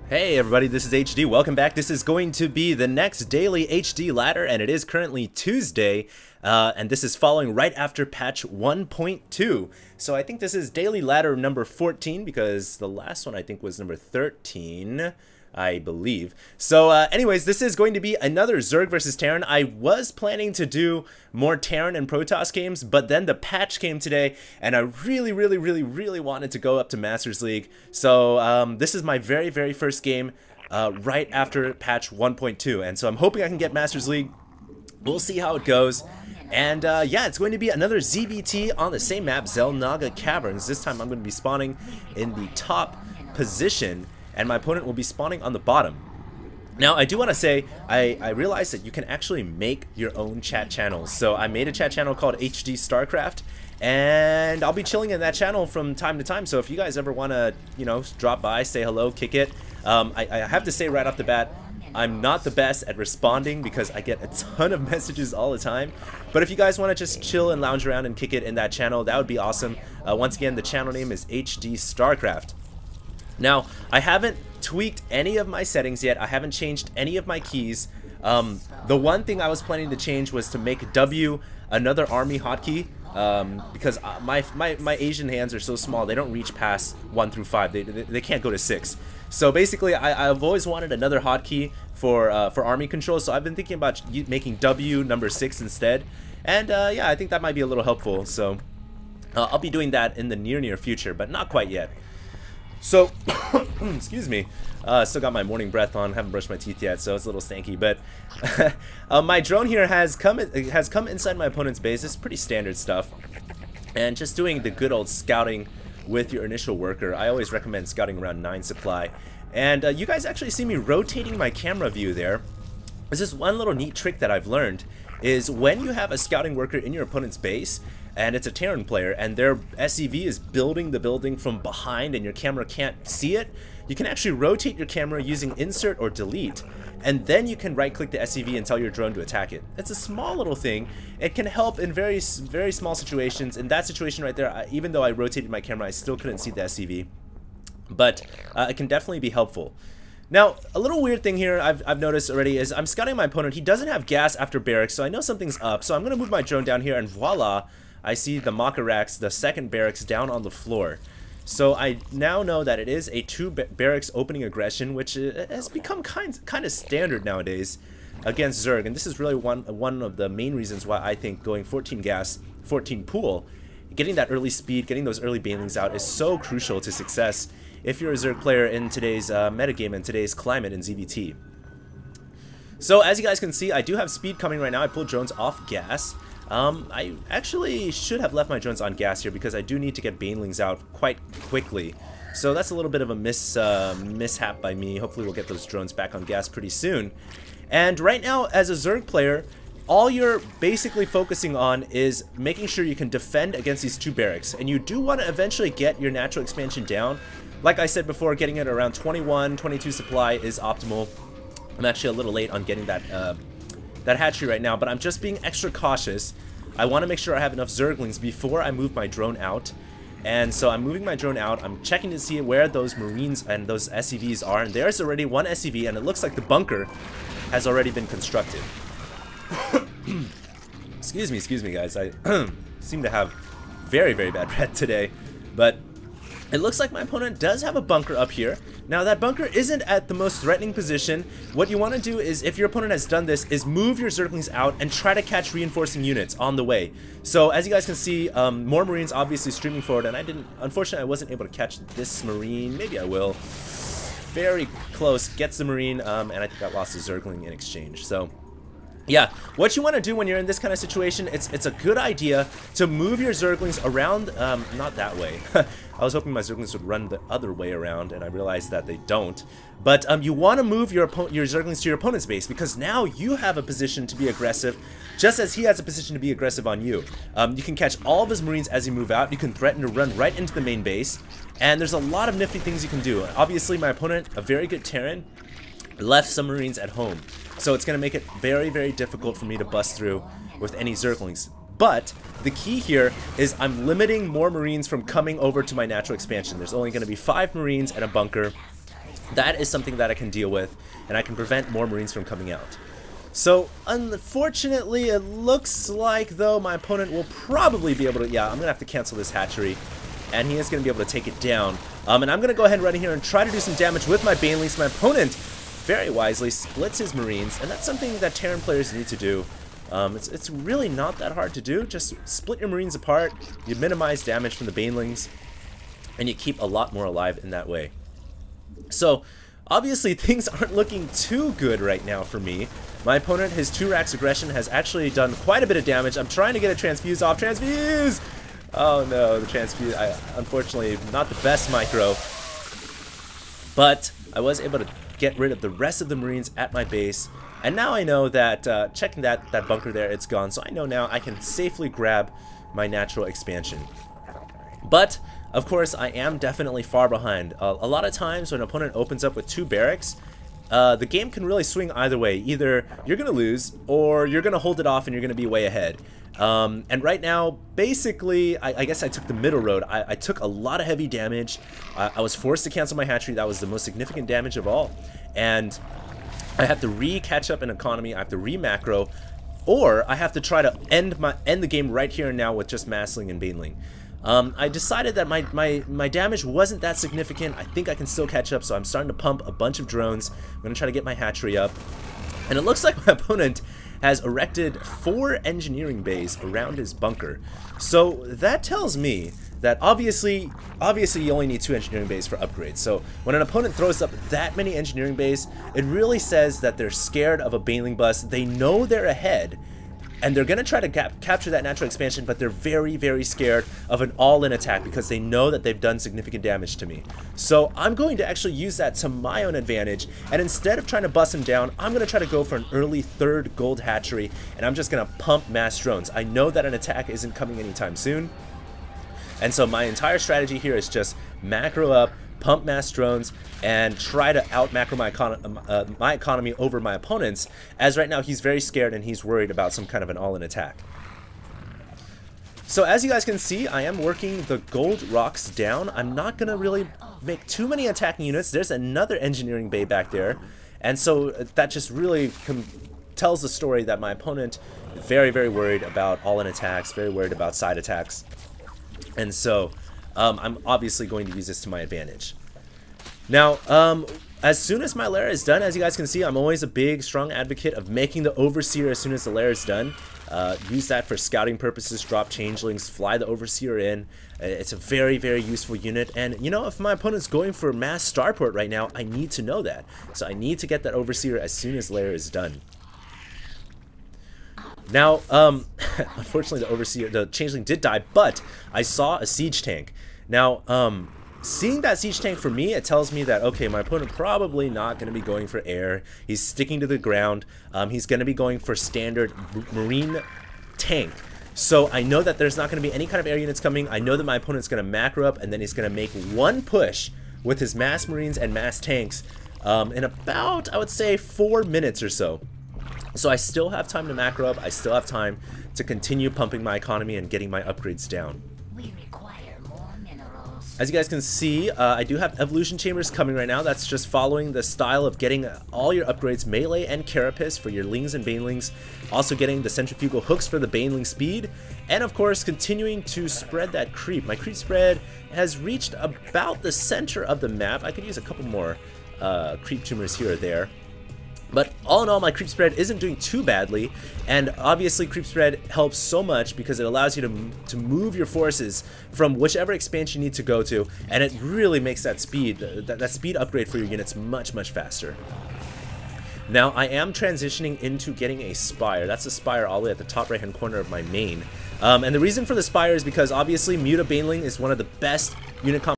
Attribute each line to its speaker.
Speaker 1: Hey everybody, this is HD. Welcome back. This is going to be the next daily HD ladder, and it is currently Tuesday, and this is following right after patch 1.2. So I think this is daily ladder number 14 because the last one I think was number 13, I believe. So anyways, this is going to be another Zerg versus Terran. I was planning to do more Terran and Protoss games, but then the patch came today, and I really wanted to go up to Masters League. So this is my very first game right after patch 1.2, and so I'm hoping I can get Masters League. We'll see how it goes. And yeah, it's going to be another ZVT on the same map, Xel'Naga Caverns. This time I'm going to be spawning in the top position, and my opponent will be spawning on the bottom. Now, I do want to say, I realized that you can actually make your own chat channels. So I made a chat channel called HD StarCraft, and I'll be chilling in that channel from time to time. So if you guys ever want to, you know, drop by, say hello, kick it. I have to say right off the bat, I'm not the best at responding because I get a ton of messages all the time. But if you guys want to just chill and lounge around and kick it in that channel, that would be awesome. Once again, the channel name is HD StarCraft. Now, I haven't tweaked any of my settings yet. I haven't changed any of my keys. The one thing I was planning to change was to make W another army hotkey, because my Asian hands are so small, they don't reach past 1 through 5. They can't go to 6. So basically, I've always wanted another hotkey for army control, so I've been thinking about making W number 6 instead. And yeah, I think that might be a little helpful. So I'll be doing that in the near future, but not quite yet. So, excuse me, still got my morning breath on, haven't brushed my teeth yet, so it's a little stanky, but my drone here has come inside my opponent's base. This is pretty standard stuff, and just doing the good old scouting with your initial worker. I always recommend scouting around 9 supply, and you guys actually see me rotating my camera view there. There's this one little neat trick that I've learned, is when you have a scouting worker in your opponent's base, and it's a Terran player, and their SCV is building the building from behind and your camera can't see it, you can actually rotate your camera using insert or delete, and then you can right click the SCV and tell your drone to attack it. It's a small little thing. It can help in very small situations. In that situation right there, even though I rotated my camera, I still couldn't see the SCV, but it can definitely be helpful. Now, a little weird thing here I've noticed already is I'm scouting my opponent. He doesn't have gas after barracks, so I know something's up. So I'm going to move my drone down here, and voila, I see the Makarax, the second barracks, down on the floor. So I now know that it is a 2 barracks opening aggression, which has become kind of standard nowadays against Zerg. And this is really one of the main reasons why I think going 14 gas, 14 pool, getting that early speed, getting those early banelings out is so crucial to success if you're a Zerg player in today's metagame and today's climate in ZVT. So as you guys can see, I do have speed coming right now. I pulled drones off gas. I actually should have left my drones on gas here because I do need to get banelings out quite quickly. So that's a little bit of a mishap by me. Hopefully we'll get those drones back on gas pretty soon. And right now, as a Zerg player, all you're basically focusing on is making sure you can defend against these 2 barracks. And you do want to eventually get your natural expansion down. Like I said before, getting it around 21, 22 supply is optimal. I'm actually a little late on getting that hatchery right now, but I'm just being extra cautious. I want to make sure I have enough Zerglings before I move my drone out. And so I'm moving my drone out. I'm checking to see where those Marines and those SCVs are, and there's already one SCV, and it looks like the bunker has already been constructed. excuse me guys, I seem to have very bad breath today, but it looks like my opponent does have a bunker up here. Now that bunker isn't at the most threatening position. What you want to do is, if your opponent has done this, is move your Zerglings out and try to catch reinforcing units on the way. So as you guys can see, more Marines obviously streaming forward, and unfortunately I wasn't able to catch this Marine. Maybe I will. Very close, gets the Marine, and I think I lost a Zergling in exchange. So yeah, what you want to do when you're in this kind of situation, it's a good idea to move your Zerglings around, not that way. I was hoping my Zerglings would run the other way around, and I realized that they don't. But you want to move your Zerglings to your opponent's base, because now you have a position to be aggressive, just as he has a position to be aggressive on you. You can catch all of his Marines as you move out. You can threaten to run right into the main base, and there's a lot of nifty things you can do. Obviously, my opponent, a very good Terran, left some Marines at home, so it's going to make it very difficult for me to bust through with any Zerglings. But the key here is I'm limiting more Marines from coming over to my natural expansion. There's only going to be 5 Marines and a bunker. that is something that I can deal with, and I can prevent more Marines from coming out. So, unfortunately, it looks like, though, my opponent will probably be able to... Yeah, I'm going to have to cancel this hatchery, and he is going to be able to take it down. And I'm going to go ahead and run in here and try to do some damage with my Banelings. My opponent, very wisely, splits his Marines, and that's something that Terran players need to do. It's really not that hard to do. Just split your Marines apart, you minimize damage from the Banelings, and you keep a lot more alive in that way. So, obviously, things aren't looking too good right now for me. My opponent, his 2 racks aggression, has actually done quite a bit of damage. I'm trying to get a transfuse off. Transfuse! Oh no, the transfuse, unfortunately, not the best micro. But I was able to get rid of the rest of the Marines at my base. And now I know that, checking that bunker there, it's gone. So I know now I can safely grab my natural expansion. But, of course, I am definitely far behind. A lot of times when an opponent opens up with 2 barracks, the game can really swing either way. Either you're going to lose, or you're going to hold it off and you're going to be way ahead. And right now, basically, I guess I took the middle road. I took a lot of heavy damage. I was forced to cancel my hatchery. That was the most significant damage of all. And I have to re-catch up in economy. I have to re-macro. Or I have to try to end the game right here and now with just Massling and Baneling. I decided that my damage wasn't that significant. I think I can still catch up, so I'm starting to pump a bunch of drones. I'm going to try to get my hatchery up. And it looks like my opponent has erected 4 engineering bays around his bunker. So that tells me that obviously you only need 2 engineering bays for upgrades. So when an opponent throws up that many engineering bays, it really says that they're scared of a Baneling bust. They know they're ahead, and they're going to try to capture that natural expansion, but they're very, very scared of an all-in attack because they know that they've done significant damage to me. So I'm going to actually use that to my own advantage, and instead of trying to bust them down, I'm going to try to go for an early 3rd gold hatchery, and I'm just going to pump mass drones. I know that an attack isn't coming anytime soon, and so my entire strategy here is just macro up, pump mass drones, and try to out macro my economy over my opponent's, as right now he's very scared and he's worried about some kind of an all-in attack. So as you guys can see, I am working the gold rocks down. I'm not going to really make too many attacking units. There's another engineering bay back there, and so that just really tells the story that my opponent is very, very worried about all-in attacks, very worried about side attacks, and so I'm obviously going to use this to my advantage. Now, as soon as my lair is done, as you guys can see, I'm always a big, strong advocate of making the Overseer as soon as the lair is done. Use that for scouting purposes, drop changelings, fly the Overseer in. It's a very, very useful unit. And, you know, if my opponent's going for mass starport right now, I need to know that. So I need to get that Overseer as soon as lair is done. Now, unfortunately, the changeling did die, but I saw a siege tank. Now, seeing that siege tank, for me, it tells me that, okay, my opponent probably not going to be going for air. He's sticking to the ground. He's going to be going for standard marine tank. So I know that there's not going to be any kind of air units coming. I know that my opponent's going to macro up, and then he's going to make one push with his mass marines and mass tanks in about, I would say, 4 minutes or so. So I still have time to macro up. I still have time to continue pumping my economy and getting my upgrades down.
Speaker 2: We require more minerals.
Speaker 1: As you guys can see, I do have evolution chambers coming right now. That's just following the style of getting all your upgrades, melee and carapace for your lings and banelings. Also getting the centrifugal hooks for the baneling speed. And of course, continuing to spread that creep. My creep spread has reached about the center of the map. I could use a couple more creep tumors here or there. But all in all, my creep spread isn't doing too badly, and obviously creep spread helps so much because it allows you to move your forces from whichever expansion you need to go to, and it really makes that speed upgrade for your units much, much faster. Now, I am transitioning into getting a Spire. That's a Spire all the way at the top right-hand corner of my main. And the reason for the Spire is because obviously Muta Baneling is one of the best unit combos